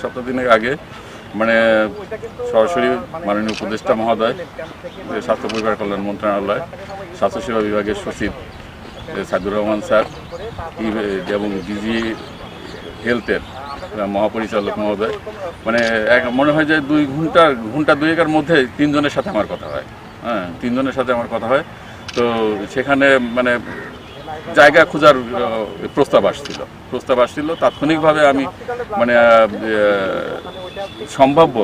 সপ্তাহ দিনের আগে মানে সরাসরি মাননীয় উপদেষ্টা মহোদয়, স্বাস্থ্য পরিবার কল্যাণ মন্ত্রণালয়, স্বাস্থ্যসেবা বিভাগের সচিব সাইদুর রহমান স্যার এবং ডিজি হেলথের মহাপরিচালক মহোদয়, মানে মনে হয় যে ঘন্টা দুয়েকের মধ্যে তিনজনের সাথে আমার কথা হয়। হ্যাঁ, তিনজনের সাথে আমার কথা হয়। তো সেখানে মানে জায়গা খোঁজার প্রস্তাব আসছিল। তাৎক্ষণিকভাবে আমি মানে সম্ভাব্য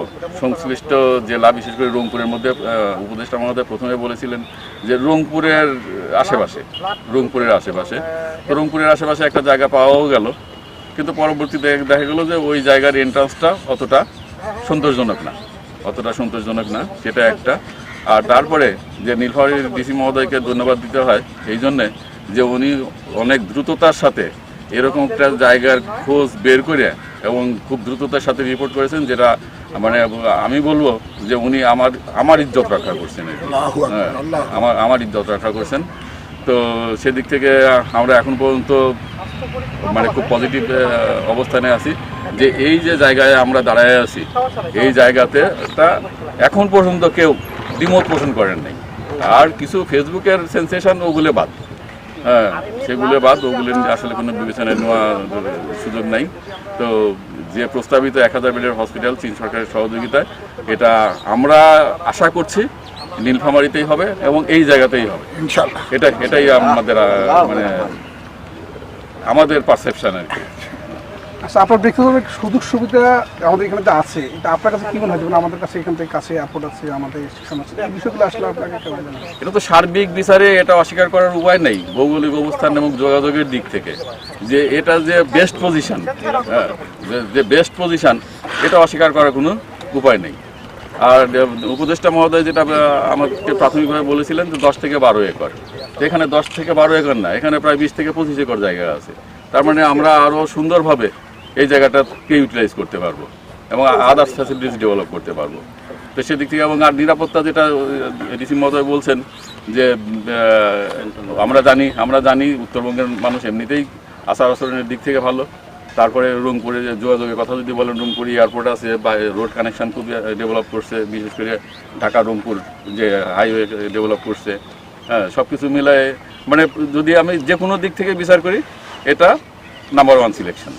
সংশ্লিষ্ট জেলা, বিশেষ করে রংপুরের মধ্যে উপদেষ্টা মহোদয় প্রথমে বলেছিলেন যে রংপুরের আশেপাশে তো রংপুরের আশেপাশে একটা জায়গা পাওয়াও গেল, কিন্তু পরবর্তীতে দেখা গেল যে ওই জায়গার এন্ট্রান্সটা অতটা সন্তোষজনক না, সেটা একটা। আর তারপরে যে নীলফামারীর ডিসি মহোদয়কে ধন্যবাদ দিতে হয় এই জন্যে যে উনি অনেক দ্রুততার সাথে এরকম একটা জায়গার খোঁজ বের করে এবং খুব দ্রুততার সাথে রিপোর্ট করেছেন, যেটা মানে আমি বলবো যে উনি আমার ইজ্জত রক্ষা করছেন, আমার ইজ্জত রক্ষা করছেন। তো সেদিক থেকে আমরা এখন পর্যন্ত মানে খুব পজিটিভ অবস্থানে আছি যে এই যে জায়গায় আমরা দাঁড়ায় আছি, এই জায়গাতে তা এখন পর্যন্ত কেউ দ্বিমত পোষণ করেন নাই। আর কিছু ফেসবুকের সেন্সেশন ওগুলো বাদ, ওগুলো আসলে কোনো বিবেচনায় নেওয়ার সুযোগ নাই। তো যে প্রস্তাবিত 1000 বেডের হসপিটাল চীন সরকারের সহযোগিতায়, এটা আমরা আশা করছি নীলফামারীতেই হবে এবং এই জায়গাতেই হবে ইনশাআল্লাহ। এটাই আমাদের আমাদের পারসেপশন আর কি। আচ্ছা, আপনার ব্যক্তিগত সুযোগ সুবিধা আমাদের এখানে আছে, এটা আপনার কাছে কি মনে হয়? যেমন আমাদের কাছে এখান থেকে কাছে এয়ারপোর্ট আছে, আমাদের স্টেশন আছে, এই বিষয়গুলো আসলে আপনাকে কেমন মনে হয়? এটা তো সার্বিক বিচারে এটা অস্বীকার করার উপায় নেই, ভৌগোলিক অবস্থান এবং যোগাযোগের দিক থেকে যে এটা যে বেস্ট পজিশন, এটা অস্বীকার করার কোনো উপায় নেই। আর উপদেষ্টা মহোদয় যেটা আমাকে প্রাথমিকভাবে বলেছিলেন যে 10 থেকে 12 একর, এখানে 10 থেকে 12 একর না, এখানে প্রায় 20 থেকে 25 একর জায়গা আছে। তার মানে আমরা আরও সুন্দরভাবে এই জায়গাটাকে ইউটিলাইজ করতে পারবো এবং আদার্স ফ্যাসিলিটিস ডেভেলপ করতে পারবো। তো সেদিক থেকে এবং আর নিরাপত্তা যেটা ডিসি মহোদয় বলছেন যে আমরা জানি উত্তরবঙ্গের মানুষ এমনিতেই আচার আচরণের দিক থেকে ভালো। তারপরে রংপুরে যোগাযোগের কথা যদি বলেন, রংপুর এয়ারপোর্ট আছে বা রোড কানেকশান খুব ডেভেলপ করছে, বিশেষ করে ঢাকা রংপুর যে হাইওয়ে ডেভেলপ করছে। হ্যাঁ, সব কিছু মিলায় মানে যদি আমি যে কোনো দিক থেকে বিচার করি, এটা নাম্বার 1 সিলেকশন।